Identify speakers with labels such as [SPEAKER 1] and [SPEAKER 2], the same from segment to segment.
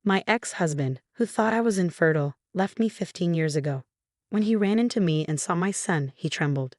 [SPEAKER 1] My ex-husband, who thought I was infertile, left me 15 years ago. When he ran into me and saw my son, he trembled.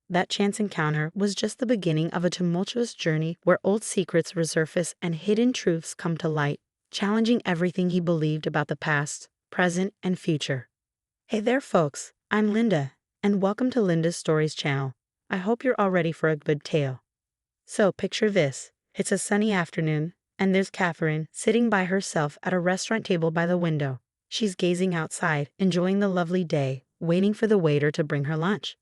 [SPEAKER 1] That chance encounter was just the beginning of a tumultuous journey where old secrets resurface and hidden truths come to light, challenging everything he believed about the past, present, and future. Hey there, folks. I'm Linda, and welcome to Linda's Stories channel. I hope you're all ready for a good tale. So picture this. It's a sunny afternoon, and there's Catherine sitting by herself at a restaurant table by the window. She's gazing outside, enjoying the lovely day, waiting for the waiter to bring her lunch.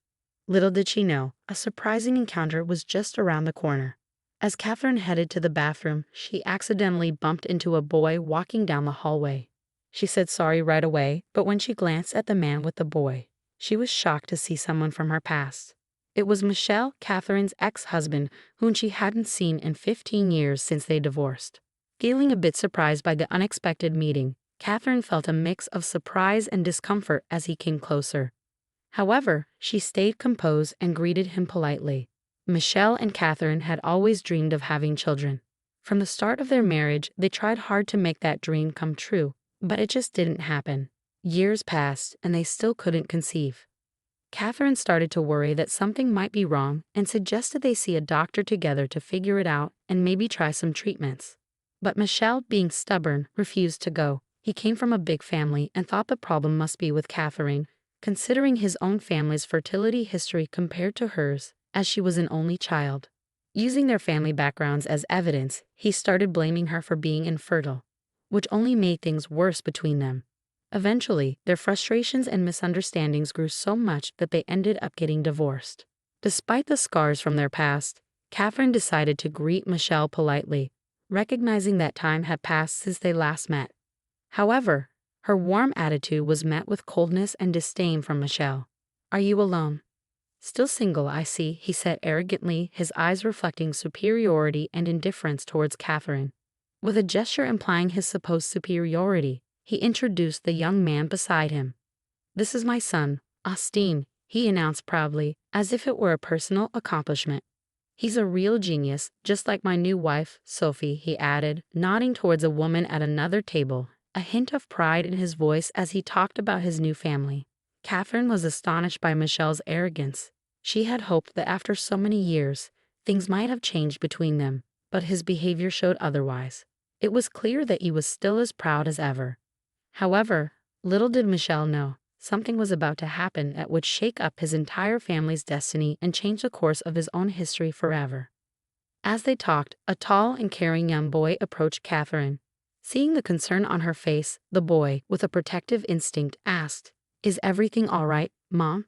[SPEAKER 1] Little did she know, a surprising encounter was just around the corner. As Catherine headed to the bathroom, she accidentally bumped into a boy walking down the hallway. She said sorry right away, but when she glanced at the man with the boy, she was shocked to see someone from her past. It was Michel, Catherine's ex-husband, whom she hadn't seen in 15 years since they divorced. Feeling a bit surprised by the unexpected meeting, Catherine felt a mix of surprise and discomfort as he came closer. However, she stayed composed and greeted him politely. Michel and Catherine had always dreamed of having children. From the start of their marriage, they tried hard to make that dream come true, but it just didn't happen. Years passed, and they still couldn't conceive. Catherine started to worry that something might be wrong and suggested they see a doctor together to figure it out and maybe try some treatments. But Michel, being stubborn, refused to go. He came from a big family and thought the problem must be with Catherine, considering his own family's fertility history compared to hers, as she was an only child. Using their family backgrounds as evidence, he started blaming her for being infertile, which only made things worse between them. Eventually, their frustrations and misunderstandings grew so much that they ended up getting divorced. Despite the scars from their past, Catherine decided to greet Michel politely, recognizing that time had passed since they last met. However, her warm attitude was met with coldness and disdain from Michel. "Are you alone?" "Still single, I see," he said arrogantly, his eyes reflecting superiority and indifference towards Catherine. With a gesture implying his supposed superiority, he introduced the young man beside him. "This is my son, Austin," he announced proudly, as if it were a personal accomplishment. "He's a real genius, just like my new wife, Sophie," he added, nodding towards a woman at another table, a hint of pride in his voice as he talked about his new family. Catherine was astonished by Michel's arrogance. She had hoped that after so many years, things might have changed between them, but his behavior showed otherwise. It was clear that he was still as proud as ever. However, little did Michel know, something was about to happen that would shake up his entire family's destiny and change the course of his own history forever. As they talked, a tall and caring young boy approached Catherine. Seeing the concern on her face, the boy, with a protective instinct, asked, "Is everything all right, Mom?"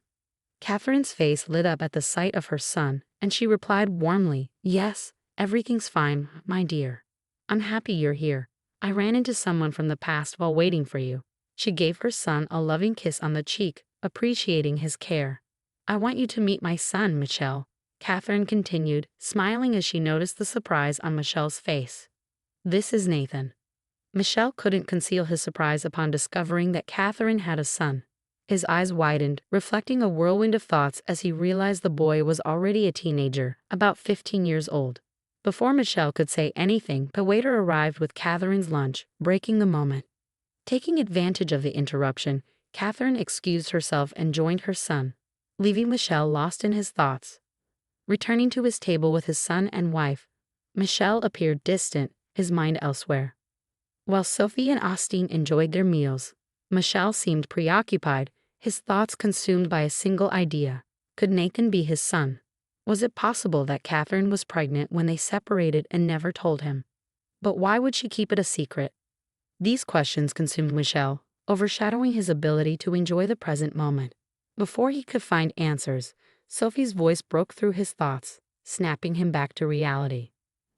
[SPEAKER 1] Catherine's face lit up at the sight of her son, and she replied warmly, "Yes, everything's fine, my dear. I'm happy you're here. I ran into someone from the past while waiting for you." She gave her son a loving kiss on the cheek, appreciating his care. "I want you to meet my son, Michel," Catherine continued, smiling as she noticed the surprise on Michel's face. "This is Nathan." Michel couldn't conceal his surprise upon discovering that Catherine had a son. His eyes widened, reflecting a whirlwind of thoughts as he realized the boy was already a teenager, about 15 years old. Before Michel could say anything, the waiter arrived with Catherine's lunch, breaking the moment. Taking advantage of the interruption, Catherine excused herself and joined her son, leaving Michel lost in his thoughts. Returning to his table with his son and wife, Michel appeared distant, his mind elsewhere. While Sophie and Austin enjoyed their meals, Michel seemed preoccupied, his thoughts consumed by a single idea. Could Nathan be his son? Was it possible that Catherine was pregnant when they separated and never told him? But why would she keep it a secret? These questions consumed Michel, overshadowing his ability to enjoy the present moment. Before he could find answers, Sophie's voice broke through his thoughts, snapping him back to reality.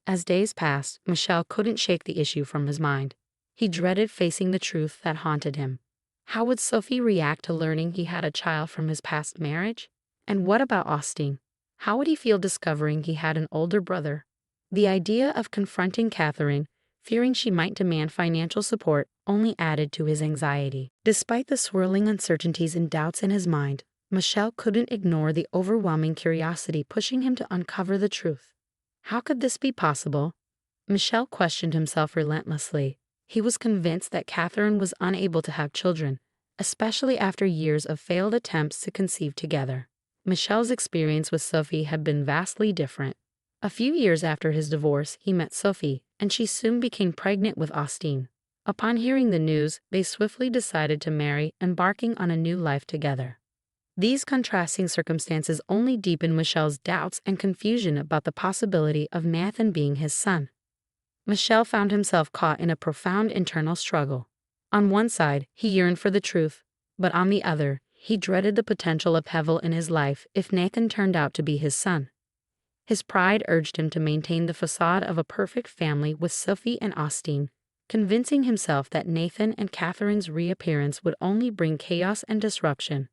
[SPEAKER 1] As days passed, Michel couldn't shake the issue from his mind. He dreaded facing the truth that haunted him. How would Sophie react to learning he had a child from his past marriage? And what about Austin? How would he feel discovering he had an older brother? The idea of confronting Catherine, fearing she might demand financial support, only added to his anxiety. Despite the swirling uncertainties and doubts in his mind, Michel couldn't ignore the overwhelming curiosity pushing him to uncover the truth. How could this be possible? Michel questioned himself relentlessly. He was convinced that Catherine was unable to have children, especially after years of failed attempts to conceive together. Michel's experience with Sophie had been vastly different. A few years after his divorce, he met Sophie, and she soon became pregnant with Austin. Upon hearing the news, they swiftly decided to marry, embarking on a new life together. These contrasting circumstances only deepened Michel's doubts and confusion about the possibility of Nathan being his son. Michel found himself caught in a profound internal struggle. On one side, he yearned for the truth, but on the other, he dreaded the potential upheaval in his life if Nathan turned out to be his son. His pride urged him to maintain the facade of a perfect family with Sophie and Austin, convincing himself that Nathan and Catherine's reappearance would only bring chaos and disruption.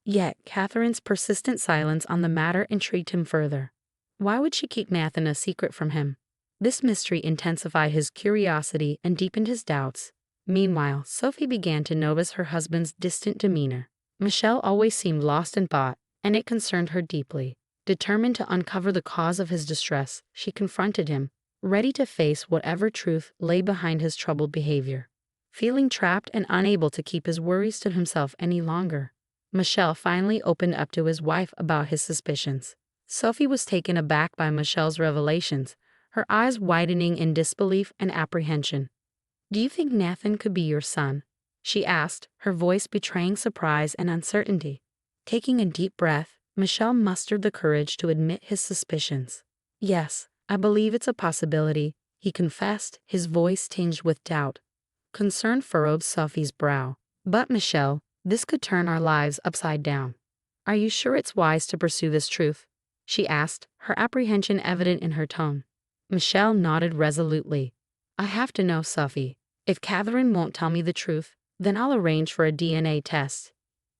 [SPEAKER 1] Yet, Catherine's persistent silence on the matter intrigued him further. Why would she keep Nathan a secret from him? This mystery intensified his curiosity and deepened his doubts. Meanwhile, Sophie began to notice her husband's distant demeanor. Michel always seemed lost in thought, and it concerned her deeply. Determined to uncover the cause of his distress, she confronted him, ready to face whatever truth lay behind his troubled behavior. Feeling trapped and unable to keep his worries to himself any longer, Michel finally opened up to his wife about his suspicions. Sophie was taken aback by Michel's revelations, her eyes widening in disbelief and apprehension. "Do you think Nathan could be your son?" she asked, her voice betraying surprise and uncertainty. Taking a deep breath, Michel mustered the courage to admit his suspicions. "Yes, I believe it's a possibility," he confessed, his voice tinged with doubt. Concern furrowed Sophie's brow. "But Michel, this could turn our lives upside down. Are you sure it's wise to pursue this truth?" she asked, her apprehension evident in her tone. Michel nodded resolutely. "I have to know, Sophie. If Catherine won't tell me the truth, then I'll arrange for a DNA test,"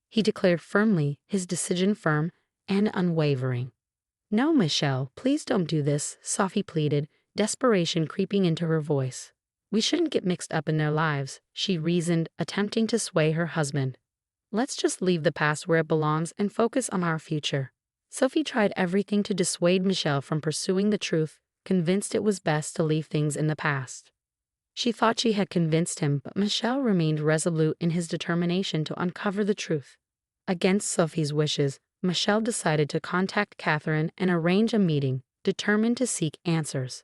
[SPEAKER 1] he declared firmly, his decision firm and unwavering. "No, Michel, please don't do this," Sophie pleaded, desperation creeping into her voice. "We shouldn't get mixed up in their lives," she reasoned, attempting to sway her husband. "Let's just leave the past where it belongs and focus on our future." Sophie tried everything to dissuade Michel from pursuing the truth, convinced it was best to leave things in the past. She thought she had convinced him, but Michel remained resolute in his determination to uncover the truth. Against Sophie's wishes, Michel decided to contact Catherine and arrange a meeting, determined to seek answers.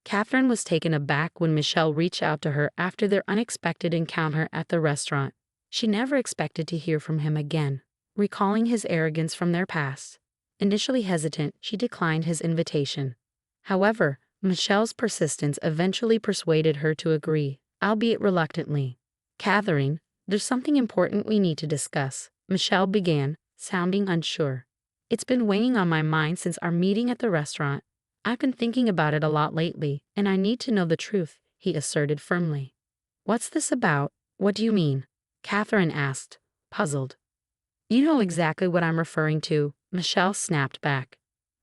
[SPEAKER 1] Catherine was taken aback when Michel reached out to her after their unexpected encounter at the restaurant. She never expected to hear from him again, recalling his arrogance from their past. Initially hesitant, she declined his invitation. However, Michel's persistence eventually persuaded her to agree, albeit reluctantly. "Catherine, there's something important we need to discuss," Michel began, sounding unsure. "It's been weighing on my mind since our meeting at the restaurant. I've been thinking about it a lot lately, and I need to know the truth," he asserted firmly. "What's this about? What do you mean?" Catherine asked, puzzled. "You know exactly what I'm referring to," Michel snapped back.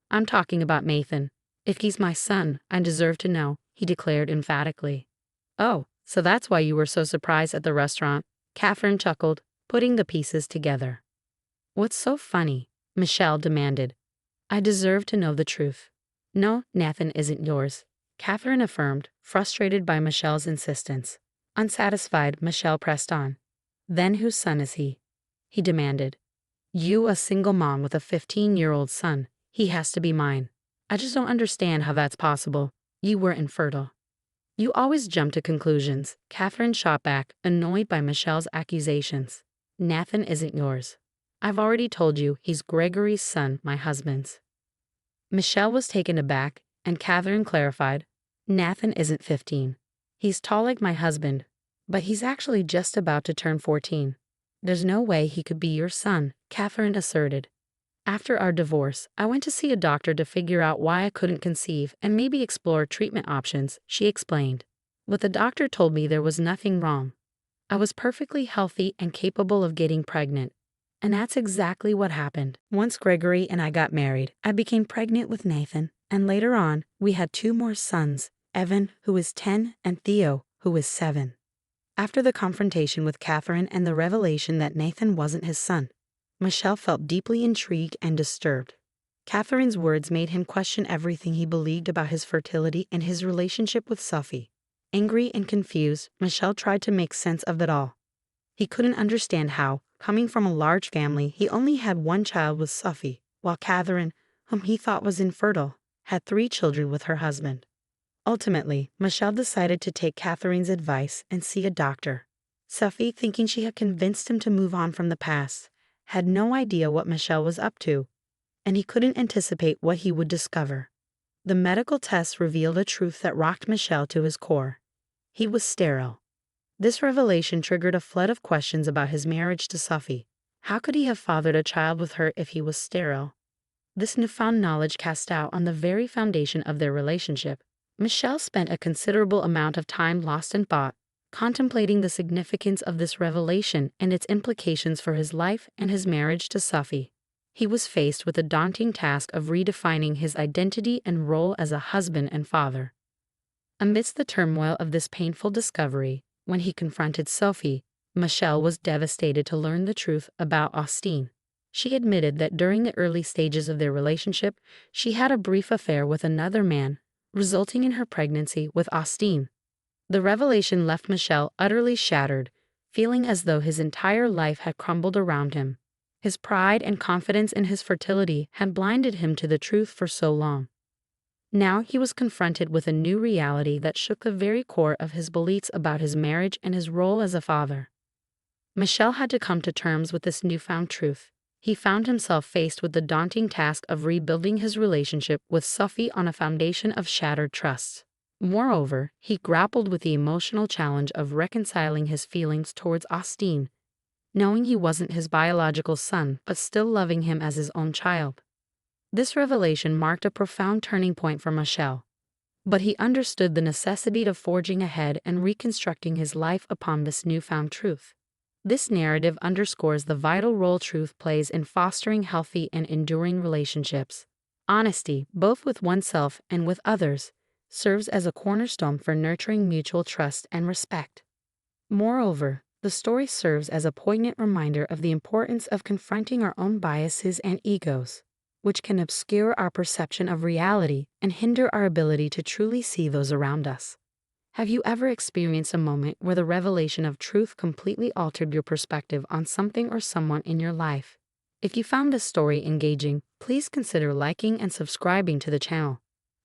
[SPEAKER 1] "I'm talking about Nathan. If he's my son, I deserve to know," he declared emphatically. "Oh, so that's why you were so surprised at the restaurant," Catherine chuckled, putting the pieces together. "What's so funny?" Michel demanded. "I deserve to know the truth." "No, Nathan isn't yours," Catherine affirmed, frustrated by Michel's insistence. Unsatisfied, Michel pressed on. "Then whose son is he?" he demanded. "You, a single mom with a 15-year-old son. He has to be mine. I just don't understand how that's possible. You were infertile." "You always jump to conclusions," Catherine shot back, annoyed by Michel's accusations. "Nathan isn't yours. I've already told you he's Gregory's son, my husband's." Michel was taken aback, and Catherine clarified. "Nathan isn't 15. He's tall like my husband, but he's actually just about to turn 14. There's no way he could be your son," Catherine asserted. "After our divorce, I went to see a doctor to figure out why I couldn't conceive and maybe explore treatment options," she explained. "But the doctor told me there was nothing wrong. I was perfectly healthy and capable of getting pregnant. And that's exactly what happened. Once Gregory and I got married, I became pregnant with Nathan, and later on, we had 2 more sons, Evan, who is 10, and Theo, who is 7. After the confrontation with Catherine and the revelation that Nathan wasn't his son, Michel felt deeply intrigued and disturbed. Catherine's words made him question everything he believed about his fertility and his relationship with Sophie. Angry and confused, Michel tried to make sense of it all. He couldn't understand how, coming from a large family, he only had one child with Sophie, while Catherine, whom he thought was infertile, had 3 children with her husband. Ultimately, Michel decided to take Catherine's advice and see a doctor. Sophie, thinking she had convinced him to move on from the past, had no idea what Michel was up to, and he couldn't anticipate what he would discover. The medical tests revealed a truth that rocked Michel to his core. He was sterile. This revelation triggered a flood of questions about his marriage to Sophie. How could he have fathered a child with her if he was sterile? This newfound knowledge cast doubt on the very foundation of their relationship. Michel spent a considerable amount of time lost in thought, contemplating the significance of this revelation and its implications for his life and his marriage to Sophie. He was faced with the daunting task of redefining his identity and role as a husband and father. Amidst the turmoil of this painful discovery, when he confronted Sophie, Michel was devastated to learn the truth about Austine. She admitted that during the early stages of their relationship, she had a brief affair with another man, resulting in her pregnancy with Austine. The revelation left Michel utterly shattered, feeling as though his entire life had crumbled around him. His pride and confidence in his fertility had blinded him to the truth for so long. Now he was confronted with a new reality that shook the very core of his beliefs about his marriage and his role as a father. Michel had to come to terms with this newfound truth. He found himself faced with the daunting task of rebuilding his relationship with Sophie on a foundation of shattered trust. Moreover, he grappled with the emotional challenge of reconciling his feelings towards Austine, knowing he wasn't his biological son but still loving him as his own child. This revelation marked a profound turning point for Michel, but he understood the necessity of forging ahead and reconstructing his life upon this newfound truth. This narrative underscores the vital role truth plays in fostering healthy and enduring relationships. Honesty, both with oneself and with others, serves as a cornerstone for nurturing mutual trust and respect. Moreover, the story serves as a poignant reminder of the importance of confronting our own biases and egos, which can obscure our perception of reality and hinder our ability to truly see those around us. Have you ever experienced a moment where the revelation of truth completely altered your perspective on something or someone in your life? If you found this story engaging, please consider liking and subscribing to the channel.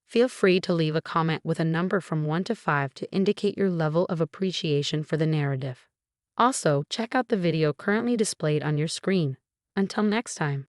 [SPEAKER 1] Feel free to leave a comment with a number from 1 to 5 to indicate your level of appreciation for the narrative. Also, check out the video currently displayed on your screen. Until next time.